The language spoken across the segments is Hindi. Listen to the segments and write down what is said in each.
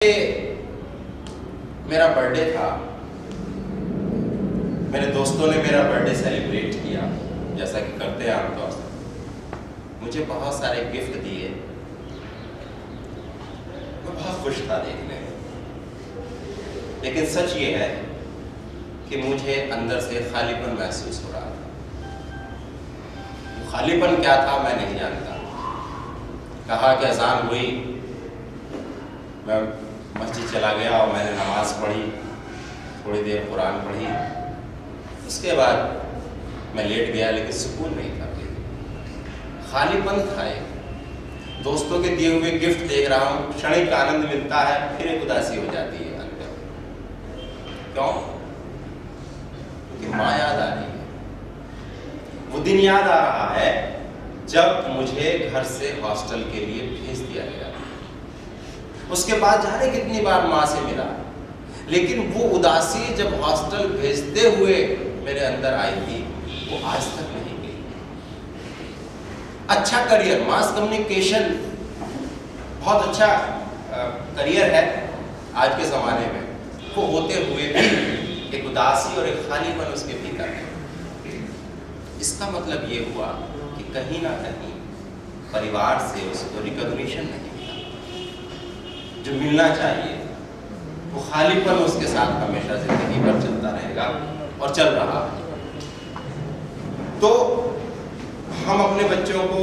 मेरा बर्थडे था। मेरे दोस्तों ने मेरा बर्थडे सेलिब्रेट किया जैसा कि करते हैं आमतौर से। मुझे बहुत सारे गिफ्ट दिए। मैं बहुत खुश था देखने में, लेकिन सच ये है कि मुझे अंदर से खालीपन महसूस हो रहा था। वो खालीपन क्या था मैं नहीं जानता। कहा कि अज़ान हुई, मैं मस्जिद चला गया और मैंने नमाज़ पढ़ी, थोड़ी देर कुरान पढ़ी। उसके बाद मैं लेट गया, लेकिन सुकून नहीं था, खालीपन था। दोस्तों के दिए हुए गिफ्ट देख रहा हूँ, क्षणिक आनंद मिलता है, फिर एक उदासी हो जाती है अंदर। क्यों? क्योंकि माँ याद आ रही है। वो दिन याद आ रहा है जब मुझे घर से हॉस्टल के लिए भेज दिया गया। उसके बाद जाने कितनी बार माँ से मिला, लेकिन वो उदासी जब हॉस्टल भेजते हुए मेरे अंदर आई थी, वो आज तक नहीं गई। अच्छा करियर, मास कम्युनिकेशन बहुत अच्छा करियर है आज के ज़माने में। वो होते हुए भी एक उदासी और एक खालीपन उसके भीतर है। इसका मतलब ये हुआ कि कहीं ना कहीं परिवार से उसको रिकॉग्निशन नहीं जो मिलना चाहिए। वो खालीपन उसके साथ हमेशा जिंदगी भर चलता रहेगा और चल रहा है। तो हम अपने बच्चों को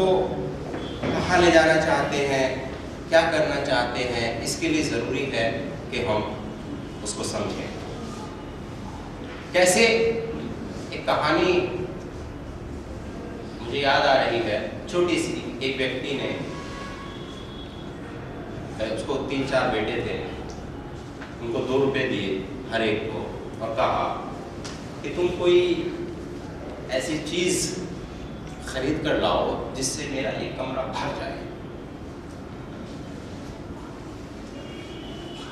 कहाँ ले जाना चाहते हैं, क्या करना चाहते हैं, इसके लिए ज़रूरी है कि हम उसको समझें। कैसे? एक कहानी मुझे याद आ रही है, छोटी सी। एक व्यक्ति ने, उसको 3-4 बेटे थे, उनको 2 रुपए दिए हर एक को और कहा कि तुम कोई ऐसी चीज़ खरीद कर लाओ जिससे मेरा ये कमरा भर जाए।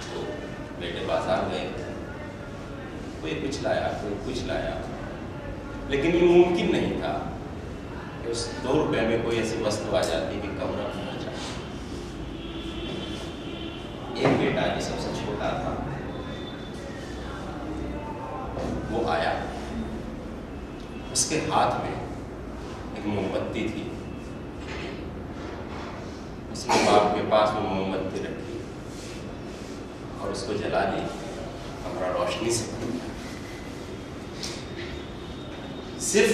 तो बेटे बाजार गए, कोई कुछ लाया, कोई कुछ लाया, लेकिन ये मुमकिन नहीं था कि उस 2 रुपए में कोई ऐसी वस्तु आ जाती कि कमरा भर जाए। एक बेटा जो सबसे छोटा था, वो आया, उसके हाथ में एक मोमबत्ती थी। उसने बाप के पास वो मोमबत्ती रखी और उसको जला दी। कमरा रोशनी से भर गया। सिर्फ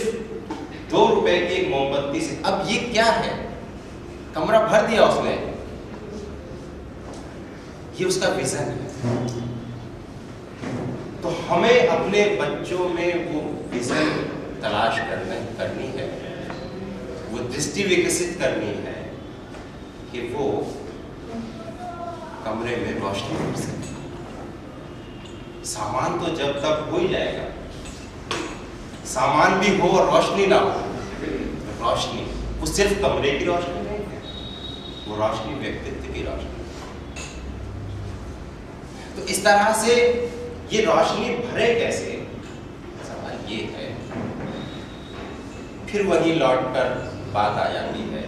2 रुपए की एक मोमबत्ती से। अब ये क्या है? कमरा भर दिया उसने। ये उसका विजन है। तो हमें अपने बच्चों में वो विजन तलाश करनी है, वो दृष्टि विकसित करनी है कि वो कमरे में रोशनी कर सके। सामान तो जब तक हो ही जाएगा, सामान भी हो और रोशनी ना हो। रोशनी वो सिर्फ कमरे की रोशनी नहीं है, वो रोशनी व्यक्तित्व की रोशनी। तो इस तरह से ये रोशनी भरे कैसे? सवाल ये है। फिर वही लौटकर बात आ जाती है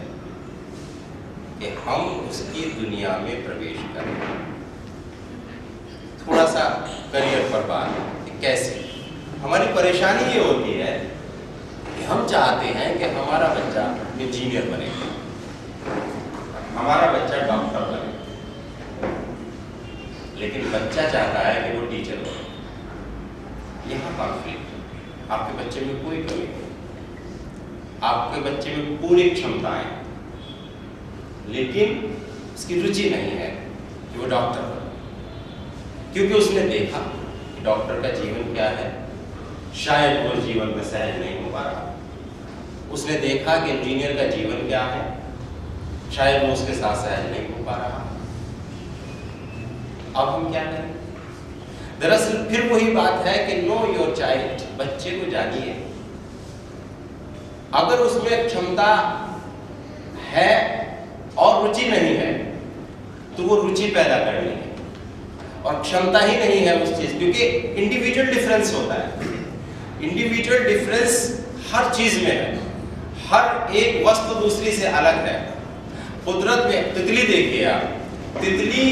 कि हम उसकी दुनिया में प्रवेश करें। थोड़ा सा करियर पर बात, कैसे? हमारी परेशानी ये होती है कि हम चाहते हैं कि हमारा बच्चा इंजीनियर बने, हमारा बच्चा डॉक्टर बने, लेकिन बच्चा चाहता है कि वो टीचर बने। यहाँ कॉन्फ्लिक्ट। आपके बच्चे में कोई कमी नहीं, आपके बच्चे में पूरी क्षमताएं, लेकिन उसकी रुचि नहीं है कि वो डॉक्टर बने, क्योंकि उसने देखा कि डॉक्टर का जीवन क्या है, शायद वो जीवन में सहज नहीं हो पा रहा। उसने देखा कि इंजीनियर का जीवन क्या है, शायद वो उसके साथ सहज नहीं हो पा रहा। अब हम क्या करें? दरअसल फिर वही बात है कि नो योर चाइल्ड। बच्चे को जानिए। अगर उसमें क्षमता है और रुचि नहीं है, तो वो रुचि पैदा करनी है, और क्षमता ही नहीं है उस चीज, क्योंकि इंडिविजुअल डिफरेंस होता है। इंडिविजुअल डिफरेंस हर चीज में है। हर एक वस्तु दूसरी से अलग है। कुदरत में तितली देखिए आप, तितली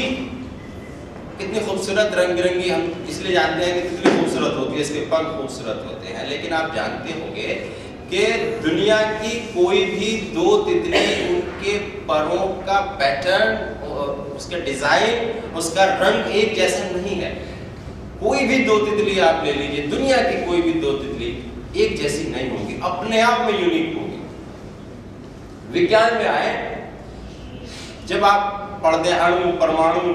कितनी खूबसूरत रंग बिरंगी, हम इसलिए जानते हैं कि कितनी खूबसूरत होती है, इसके पंख खूबसूरत होते हैं। लेकिन आप जानते होंगे कि दुनिया की कोई भी दो तितली, उनके परों का पैटर्न, उसके डिजाइन, उसका रंग एक जैसा नहीं है। कोई भी दो तितली आप ले लीजिए, दुनिया की कोई भी दो तितली एक जैसी नहीं होगी, अपने आप में यूनिक होगी। विज्ञान में आए, जब आप पढ़ते हैं अणु, परमाणु,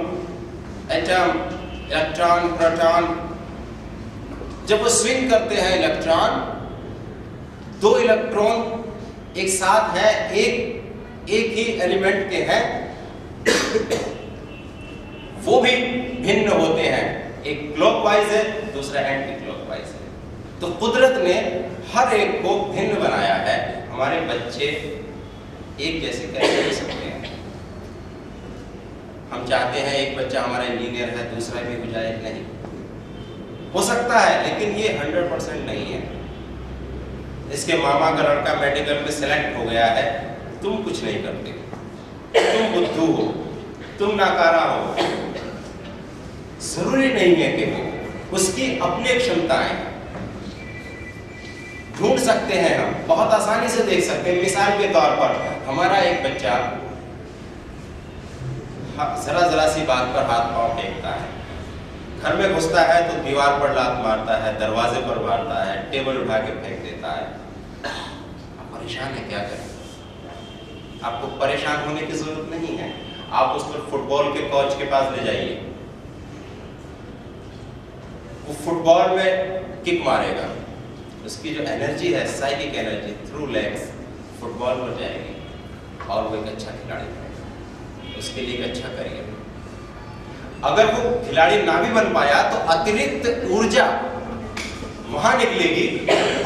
एटम, इलेक्ट्रॉन, प्रोटॉन, जब वो स्विंग करते हैं इलेक्ट्रॉन, दो इलेक्ट्रॉन एक साथ है, एक ही एलिमेंट के हैं, वो भी भिन्न होते हैं, एक क्लॉकवाइज है, दूसरा एंटी क्लॉकवाइज है। तो कुदरत ने हर एक को भिन्न बनाया है। हमारे बच्चे एक जैसे कैसे हो सकते हैं? हम चाहते हैं एक बच्चा हमारा इंजीनियर है, दूसरा भी हो जाए, नहीं हो सकता है, लेकिन ये 100% नहीं है। इसके मामा का लड़का मेडिकल में सेलेक्ट हो गया है, तुम कुछ नहीं करते, तुम बुद्धू हो, तुम नाकारा हो। जरूरी नहीं है कि वो, उसकी अपनी क्षमताएं ढूंढ सकते हैं, हम बहुत आसानी से देख सकते हैं। मिसाल के तौर पर हमारा एक बच्चा जरा सी बात पर हाथ पांव फेंकता है, घर में घुसता है तो दीवार पर लात मारता है, दरवाजे पर मारता है, टेबल उठा के फेंक देता है। आप परेशान है, क्या करें? आपको परेशान होने की जरूरत नहीं है। आप उसको फुटबॉल के कोच के पास ले जाइए, वो फुटबॉल में किक मारेगा, उसकी जो एनर्जी है, psychic energy through legs football पर जाएगी और वो एक अच्छा खिलाड़ी बनेगा, उसके लिए एक अच्छा करियर। अगर वो खिलाड़ी ना भी बन पाया तो अतिरिक्त ऊर्जा वहां निकलेगी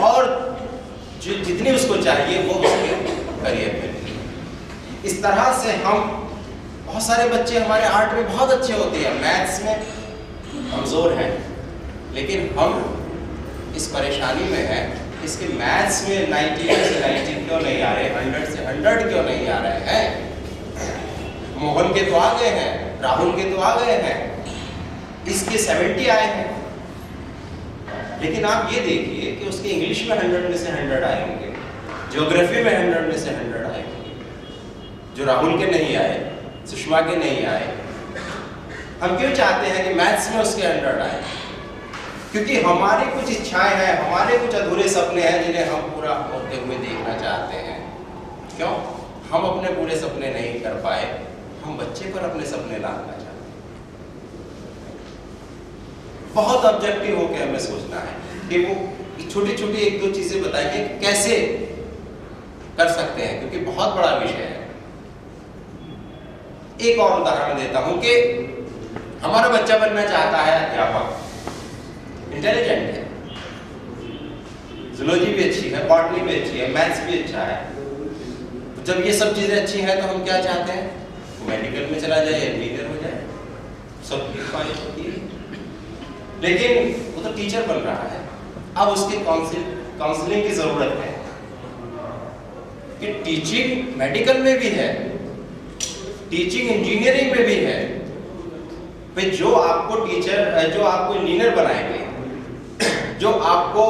और जो जितनी उसको चाहिए वो उसके करियर में मिलेगी। इस तरह से हम, बहुत सारे बच्चे हमारे आर्ट में बहुत अच्छे होते हैं, मैथ्स में कमजोर हैं, लेकिन हम इस परेशानी में है, इसके मैथ्स में 90 से 90 क्यों नहीं आ रहे, 100 से 100 क्यों नहीं आ रहे हैं? मोहन के तो आ गए हैं, राहुल के तो आ गए हैं, इसके 70 आए हैं। लेकिन आप ये देखिए कि उसके इंग्लिश में 100 में से 100 आए होंगे, ज्योग्राफी में 100 में से 100 आए होंगे, जो राहुल के नहीं आए, सुषमा के नहीं आए। हम क्यों चाहते हैं कि मैथ्स में उसके 100 आए? क्योंकि हमारी कुछ इच्छाएं हैं, हमारे कुछ अधूरे सपने हैं जिन्हें हम पूरा होते हुए देखना चाहते हैं। क्यों हम अपने पूरे सपने नहीं कर पाए? हम बच्चे पर अपने सपने लाना चाहते हैं। बहुत ऑब्जेक्टिव होकर हमें सोचना है कि वो छोटी छोटी एक दो चीजें बताएंगे कैसे कर सकते हैं, क्योंकि बहुत बड़ा विषय है। एक और उदाहरण देता हूं कि हमारा बच्चा बनना चाहता है अध्यापक, इंटेलिजेंट है, जूलॉजी भी अच्छी है, बॉटनी भी अच्छी है, मैथ्स भी अच्छा है। तो जब ये सब चीजें अच्छी हैं तो हम क्या चाहते हैं? मेडिकल में चला जाए, इंजीनियर हो जाए, सब की ख्वाहिश होती है। लेकिन वो तो टीचर बन रहा है, अब उसके काउंसलिंग की जरूरत है कि टीचिंग मेडिकल में भी है, टीचिंग इंजीनियरिंग में भी है। फिर जो आपको टीचर, जो आपको इंजीनियर बनाएंगे, जो आपको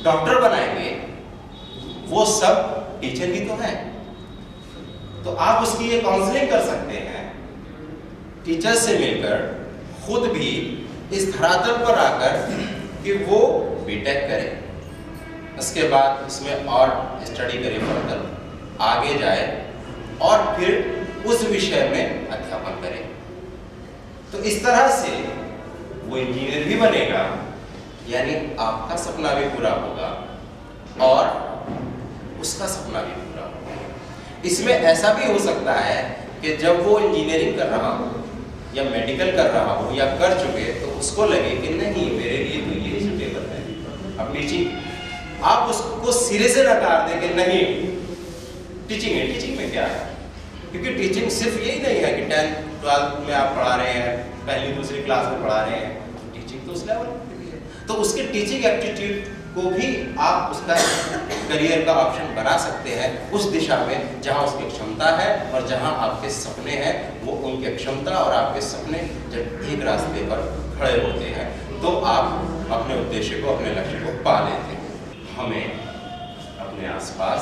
डॉक्टर बनाएंगे, वो सब टीचर ही तो है। तो आप उसकी ये काउंसलिंग कर सकते हैं, टीचर से मिलकर, खुद भी इस धरातल पर आकर कि वो बीटेक करे, उसके बाद उसमें और स्टडी करे, फर्दर आगे जाए और फिर उस विषय में अध्यापन करे। तो इस तरह से वो इंजीनियर भी बनेगा, यानी आपका सपना भी पूरा होगा और उसका सपना भी पूरा होगा। इसमें ऐसा भी हो सकता है कि जब वो इंजीनियरिंग कर रहा हो या मेडिकल कर रहा हो या कर चुके, तो उसको लगे कि नहीं, मेरे लिए तो ये सुटेबल है। अब टीचिंग, आप उसको सिरे से नकार दें कि नहीं टीचिंग है, टीचिंग में क्या है? क्योंकि टीचिंग सिर्फ यही नहीं है कि 10th 12th में आप पढ़ा रहे हैं, पहली दूसरी क्लास में पढ़ा रहे हैं, टीचिंग तो उस लेवल पे भी है। तो उसके टीचिंग एप्टीट्यूड को भी आप उसका करियर का ऑप्शन बना सकते हैं उस दिशा में जहां उसकी क्षमता है और जहां आपके सपने हैं। वो उनके क्षमता और आपके सपने जब एक रास्ते पर खड़े होते हैं तो आप अपने उद्देश्य को, अपने लक्ष्य को पा लेते हैं। हमें अपने आसपास,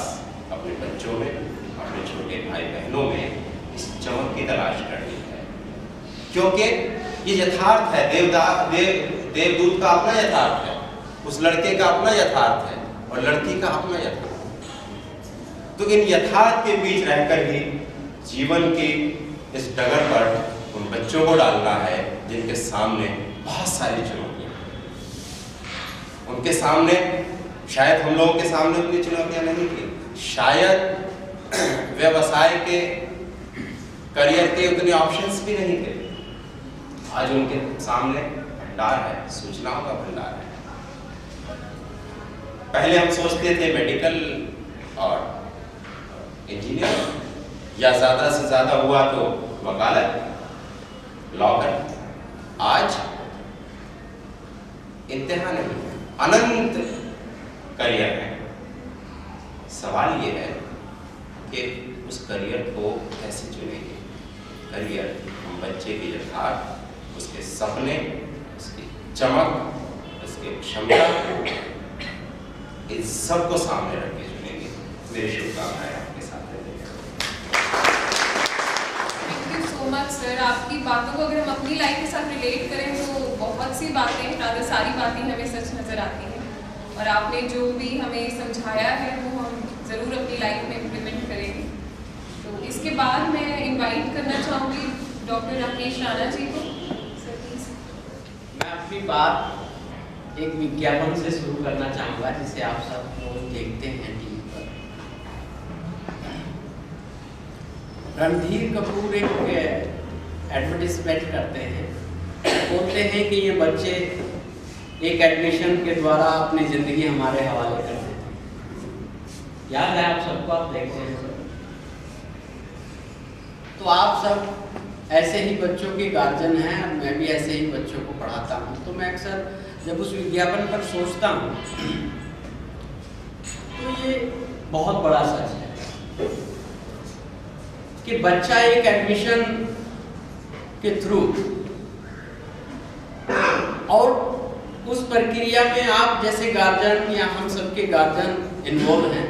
अपने बच्चों में, अपने छोटे भाई बहनों में इस चमक की तलाश करनी है, क्योंकि ये यथार्थ है। देवदूत का अपना यथार्थ है, उस लड़के का अपना यथार्थ है और लड़की का अपना यथार्थ। तो इन यथार्थ के बीच रहकर ही जीवन की इस डगर पर उन बच्चों को डालना है जिनके सामने बहुत सारी चुनौतियां, उनके सामने शायद हम लोगों के सामने उतनी चुनौतियां नहीं थी, शायद व्यवसाय के, करियर के उतने ऑप्शंस भी नहीं थे। आज उनके सामने भंडार है, सूचनाओं का भंडार है। पहले हम सोचते थे मेडिकल और इंजीनियर या ज्यादा से ज्यादा हुआ तो वकालत, लॉयर। आज इंतहा नहीं है, अनंत करियर है। सवाल ये है कि उस करियर को कैसे चुनेंगे। करियर हम बच्चे के यथार्थ, उसके सपने, उसकी चमक, उसकी क्षमता, इन सबको सामने रख के चुनेंगे। मेरी शुभकामनाएं आपके साथ रहेंगी। Thank you so much sir. आपकी बातों को अगर हम अपनी लाइफ के साथ रिलेट करें तो बहुत सी बातें, rather सारी बातें हमें सच नज़र आती हैं, और आपने जो भी हमें समझाया है वो हम ज़रूर अपनी लाइफ में इम्प्लीमेंट करेंगे। तो इसके बाद मैं इनवाइट करना चाहूँगी डॉक्टर राकेश राणा जी को। Sir please. मैं अपनी बात एक विज्ञापन से शुरू करना चाहूँगा जिसे आप सब रोज देखते हैं टीवी पर। रणधीर कपूर एक एडवर्टाइजमेंट करते हैं, बोलते हैं कि ये बच्चे एक एडमिशन के द्वारा अपनी ज़िंदगी हमारे हवाले कर देते हैं। याद है आप सबको, आप देखते हैं सब। तो आप सब ऐसे ही बच्चों के गार्जियन हैं, और मैं भी ऐसे ही बच्चों को पढ़ाता हूँ। तो मैं अक्सर जब उस विज्ञापन पर सोचता हूँ तो ये बहुत बड़ा सच है कि बच्चा एक एडमिशन के थ्रू और उस प्रक्रिया में आप जैसे गार्जियन या हम सबके गार्जियन इन्वॉल्व हैं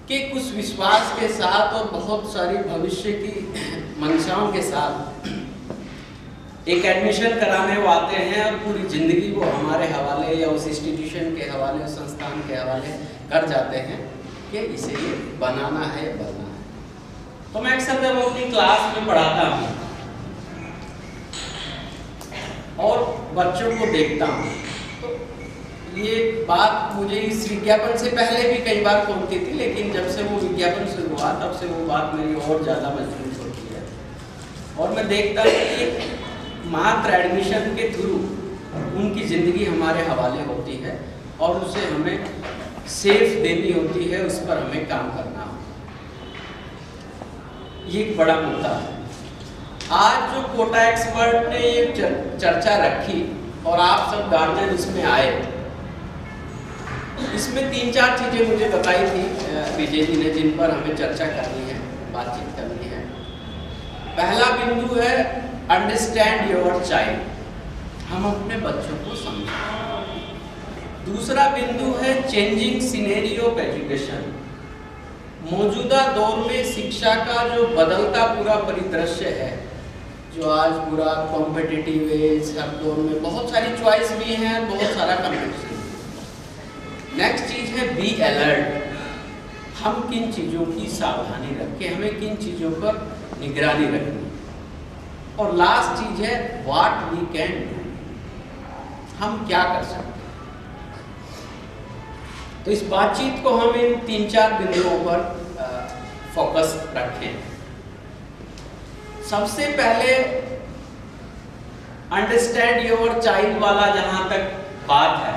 कि कुछ विश्वास के साथ और बहुत सारी भविष्य की मंशाओं के साथ एक एडमिशन कराने वो आते हैं और पूरी ज़िंदगी वो हमारे हवाले या उस इंस्टीट्यूशन के हवाले, उस संस्थान के हवाले कर जाते हैं कि इसे ये बनाना है या बनना है। तो मैं अक्सर जब अपनी क्लास में पढ़ाता हूँ और बच्चों को देखता हूँ तो ये बात मुझे इस विज्ञापन से पहले भी कई बार होती थी, लेकिन जब से वो विज्ञापन शुरू हुआ तब से वो बात मेरी और ज़्यादा मजबूत होती है। और मैं देखता हूँ कि मात्र एडमिशन के थ्रू उनकी ज़िंदगी हमारे हवाले होती है और उसे हमें सेफ देनी होती है, उस पर हमें काम करना होता है। ये एक बड़ा मुद्दा है। आज जो कोटा एक्सपर्ट ने ये चर्चा रखी और आप सब गार्जियन इसमें आए, इसमें 3-4 चीज़ें मुझे बताई थी विजय जी ने, जिन पर हमें चर्चा करनी है, बातचीत करनी है। पहला बिंदु है अंडरस्टैंड योर चाइल्ड, हम अपने बच्चों को समझें। दूसरा बिंदु है चेंजिंग सिनेरियो ऑफ एजुकेशन, मौजूदा दौर में शिक्षा का जो बदलता पूरा परिदृश्य है, जो आज पूरा कॉम्पिटिटिव है, हर दौर में बहुत सारी चॉइस भी हैं, बहुत सारा कंपटीशन। नेक्स्ट चीज़ है बी अलर्ट, हम किन चीज़ों की सावधानी रखें, हमें किन चीज़ों पर निगरानी रखनी। और लास्ट चीज है व्हाट वी कैन डू, हम क्या कर सकते हैं। तो इस बातचीत को हम इन 3-4 बिंदुओं पर फोकस रखें। सबसे पहले अंडरस्टैंड योर चाइल्ड वाला जहां तक बात है,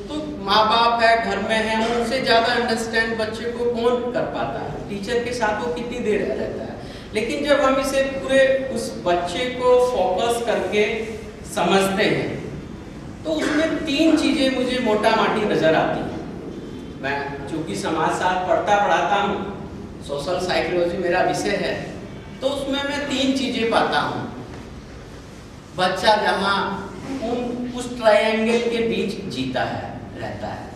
तो माँ बाप है, घर में है, उनसे ज़्यादा अंडरस्टैंड बच्चे को कौन कर पाता है। टीचर के साथ वो कितनी देर रहता है, लेकिन जब हम इसे पूरे उस बच्चे को फोकस करके समझते हैं तो उसमें 3 चीजें मुझे मोटा माटी नजर आती हैं। मैं चूंकि समाजशास्त्र पढ़ाता हूँ, सोशल साइकोलॉजी मेरा विषय है, तो उसमें मैं 3 चीजें पाता हूँ। बच्चा जहाँ उस ट्रायंगल के बीच जीता है, रहता है,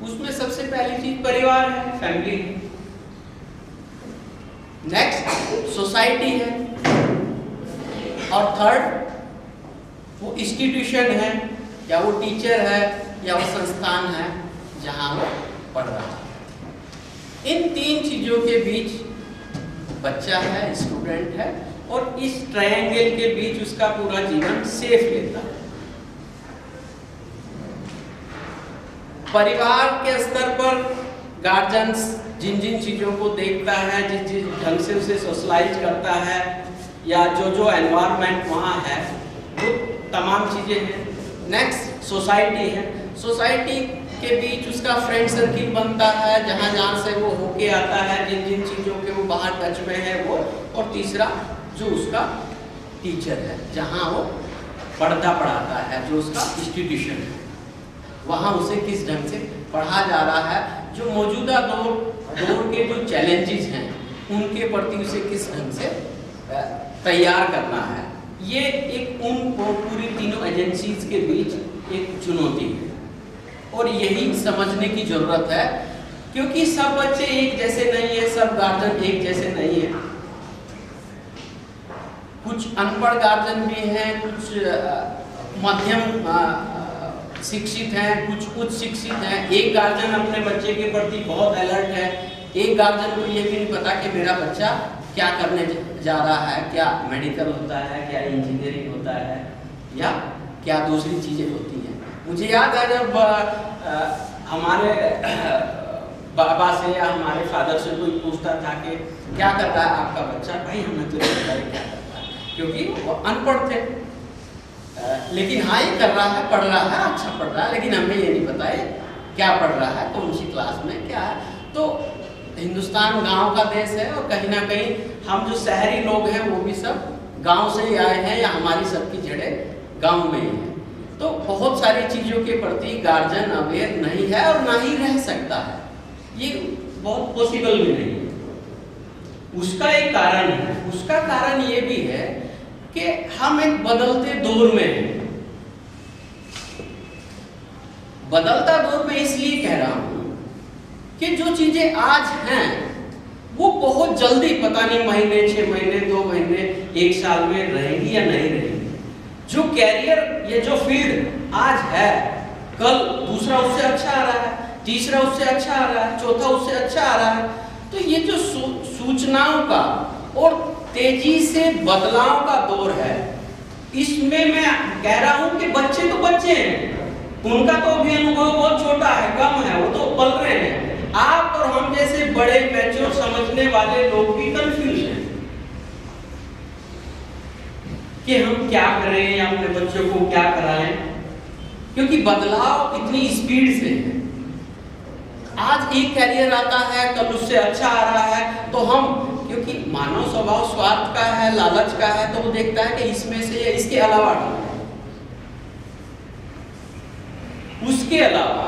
उसमें सबसे पहली चीज परिवार है, फैमिली है। नेक्स्ट सोसाइटी है, और थर्ड वो इंस्टीट्यूशन है, या वो टीचर है, या वो संस्थान है जहाँ वो पढ़ रहा है। इन 3 चीजों के बीच बच्चा है, स्टूडेंट है, और इस ट्रायंगल के बीच उसका पूरा जीवन सेफ लेता है। परिवार के स्तर पर गार्जियंस जिन जिन चीजों को देखता है, जिस जिस ढंग से उसे सोशलाइज करता है, या जो एनवायरनमेंट वहाँ है, वो तमाम चीजें हैं। नेक्स्ट सोसाइटी है, सोसाइटी के बीच उसका फ्रेंड सर्किल बनता है, जहाँ जहाँ से वो होके आता है, जिन जिन चीजों के वो बाहर टच में है वो। और तीसरा जो उसका टीचर है, जहाँ वो पढ़ाता है, जो उसका इंस्टीट्यूशन है, वहाँ उसे किस ढंग से पढ़ा जा रहा है, जो मौजूदा दौर के जो चैलेंजेस हैं उनके प्रति उसे किस ढंग से तैयार करना है। ये एक पूरी तीनों एजेंसीज के बीच एक चुनौती है, और यही समझने की जरूरत है, क्योंकि सब बच्चे एक जैसे नहीं है, सब गार्जियन एक जैसे नहीं है। कुछ अनपढ़ गार्जियन भी हैं, कुछ मध्यम शिक्षित हैं, कुछ उच्च शिक्षित हैं। एक गार्जियन अपने बच्चे के प्रति बहुत अलर्ट है, एक गार्जियन को ये भी नहीं पता कि मेरा बच्चा क्या करने जा रहा है, क्या मेडिकल होता है, क्या इंजीनियरिंग होता है, या क्या दूसरी चीजें होती हैं। मुझे याद है जब हमारे बाबा से या हमारे फादर से कोई पूछता था कि क्या कर रहा है आपका बच्चा, भाई हमें तो नहीं पता क्या करता है, क्योंकि वो अनपढ़ थे। लेकिन हाँ ये कर रहा है, पढ़ रहा है, अच्छा पढ़ रहा है, लेकिन हमें ये नहीं पता है क्या पढ़ रहा है, कौन सी क्लास में क्या है। तो हिंदुस्तान गांव का देश है, और कहीं ना कहीं हम जो शहरी लोग हैं वो भी सब गांव से ही आए हैं, या हमारी सबकी जड़ें गांव में ही हैं। तो बहुत सारी चीज़ों के प्रति गार्जियन अवेयर नहीं है, और ना ही रह सकता है, ये बहुत पॉसिबल भी नहीं है। उसका एक कारण है, उसका कारण ये भी है कि हम एक बदलते दौर में हैं। बदलता दौर में इसलिए कह रहा हूं कि जो चीजें आज हैं वो बहुत जल्दी, पता नहीं महीने, 6 महीने, 2 महीने, 1 साल में रहेंगी या नहीं रहेंगी। जो कैरियर या जो फील्ड आज है, कल दूसरा उससे अच्छा आ रहा है, तीसरा उससे अच्छा आ रहा है, चौथा उससे अच्छा आ रहा है। तो ये जो सूचनाओं का और तेजी से बदलाव का दौर है, इसमें मैं कह रहा हूं कि बच्चे तो बच्चे हैं, उनका तो अभी अनुभव बहुत छोटा है, कम है, वो तो पल रहे हैं। आप और हम जैसे बड़े मैच्योर समझने वाले लोग भी कंफ्यूज हैं कि हम क्या करें या अपने बच्चों को क्या कराएं, क्योंकि बदलाव इतनी स्पीड से है। आज एक कैरियर आता है, कल उससे अच्छा आ रहा है, तो हम, क्योंकि मानव स्वभाव स्वार्थ का है, लालच का है, तो वो देखता है कि इसमें से या इसके अलावा उसके अलावा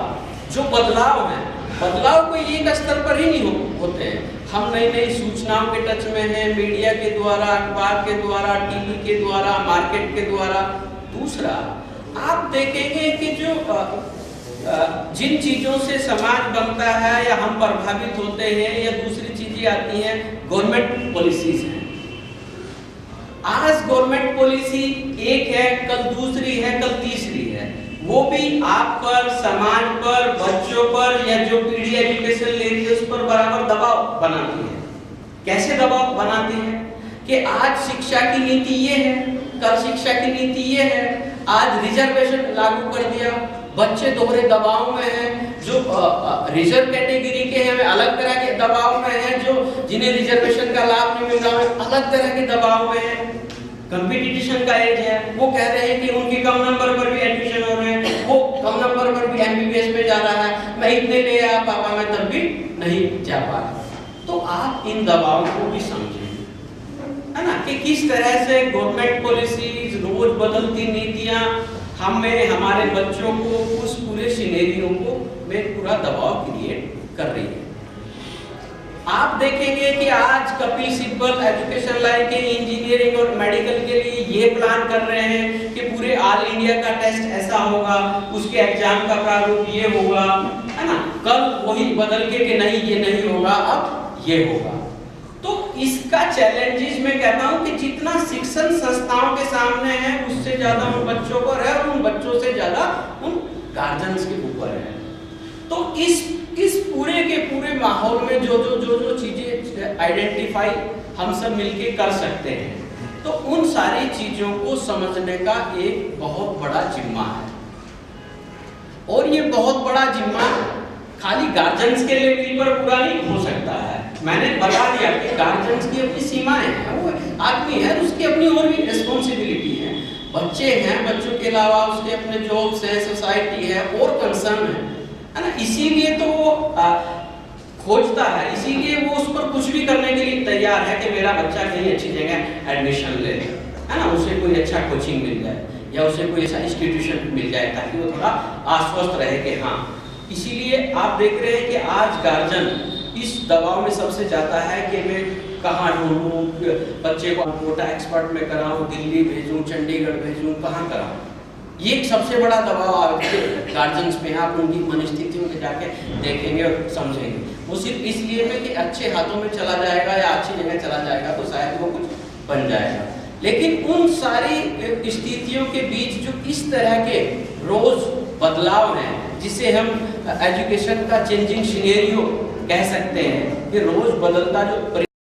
जो बदलाव है, बदलाव कोई एक स्तर पर ही नहीं होते हैं। हम नई नई सूचनाओं के टच में हैं, मीडिया के द्वारा, अखबार के द्वारा, टीवी के द्वारा, मार्केट के द्वारा। दूसरा, आप देखेंगे कि जो जिन चीजों से समाज बनता है या हम प्रभावित होते हैं, या दूसरी चीजें आती हैं, गवर्नमेंट पॉलिसीज हैं। आज गवर्नमेंट पॉलिसी एक है, कल दूसरी है, कल तीसरी है। वो भी आप पर, समाज पर, बच्चों पर, या जो पीढ़ी एजुकेशन ले रही है उस पर बराबर दबाव बनाती है। कैसे दबाव बनाती है कि आज शिक्षा की नीति ये है, कल शिक्षा की नीति ये है। आज रिजर्वेशन लागू कर दिया, बच्चे दोहरे दबाव में हैं। जो रिजर्व कैटेगरी के हैं वे अलग तरह के दबाव में हैं, जो जिन्हें रिजर्वेशन का लाभ नहीं मिल रहा है अलग तरह के दबाव में हैं। कंपटीशन का एज है, वो कह रहे हैं कि उनके कम नंबर पर भी एडमिशन हो रहे हैं, वो कम नंबर पर भी एमबीबीएस में जा रहा है, मैं इतने ले आया पापा, मैं तब भी नहीं जा पा रहा। तो आप इन दबाव को भी समझें, है ना, कि किस तरह से गवर्नमेंट पॉलिसीज, रोज बदलती नीतियां हमें हमारे बच्चों को उस पूरे सिनेरियो को में पूरा दबाव क्रिएट कर रही है। आप देखेंगे कि आज कपिल सिब्बल एजुकेशन लाइन के इंजीनियरिंग और मेडिकल के लिए ये प्लान कर रहे हैं कि पूरे ऑल इंडिया का टेस्ट ऐसा होगा, उसके एग्जाम का प्रारूप ये होगा, है ना। कल वही बदल के कि नहीं ये नहीं होगा, अब ये होगा। तो इसका चैलेंजेस मैं कहता हूं कि जितना शिक्षण संस्थाओं के सामने है उससे ज्यादा उन बच्चों पर है और उन बच्चों से ज्यादा उन गार्जियंस के ऊपर है। तो इस पूरे के पूरे माहौल में जो चीजें आइडेंटिफाई हम सब मिलके कर सकते हैं, तो उन सारी चीजों को समझने का एक बहुत बड़ा जिम्मा है। और ये बहुत बड़ा जिम्मा खाली गार्जियंस के लेवल पर पूरा नहीं हो सकता है। मैंने बता दिया कि गार्जियंस की अपनी सीमाएं हैं, वो आदमी है उसकी अपनी और भी रिस्पॉन्सिबिलिटी है, बच्चे हैं, बच्चों के अलावा उसके अपने जॉब्स है, सोसाइटी है और कंसर्न है ना। इसीलिए तो वो खोजता है, इसीलिए वो उस पर कुछ भी करने के लिए तैयार है कि मेरा बच्चा कहीं अच्छी जगह एडमिशन ले, है ना, उसे कोई अच्छा कोचिंग मिल जाए या उसे कोई ऐसा इंस्टीट्यूशन मिल जाए ताकि वो थोड़ा आश्वस्त रहे कि हाँ। इसीलिए आप देख रहे हैं कि आज गार्जियन इस दबाव में सबसे ज्यादा है कि मैं कहाँ ढूंढूं, बच्चे को कोटा एक्सपर्ट में कराऊं, दिल्ली भेजूं, चंडीगढ़ भेजूं, कहाँ कराऊं। ये एक सबसे बड़ा दबाव आपके गार्जियंस पे है। आप उनकी मनस्थितियों में जाके देखेंगे और समझेंगे। वो सिर्फ इसलिए में कि अच्छे हाथों में चला जाएगा या अच्छी जगह चला जाएगा तो शायद वो कुछ बन जाएगा। लेकिन उन सारी स्थितियों के बीच जो इस तरह के रोज बदलाव हैं, जिसे हम एजुकेशन का चेंजिंग सिनेरियो कह सकते हैं, कि रोज बदलता जो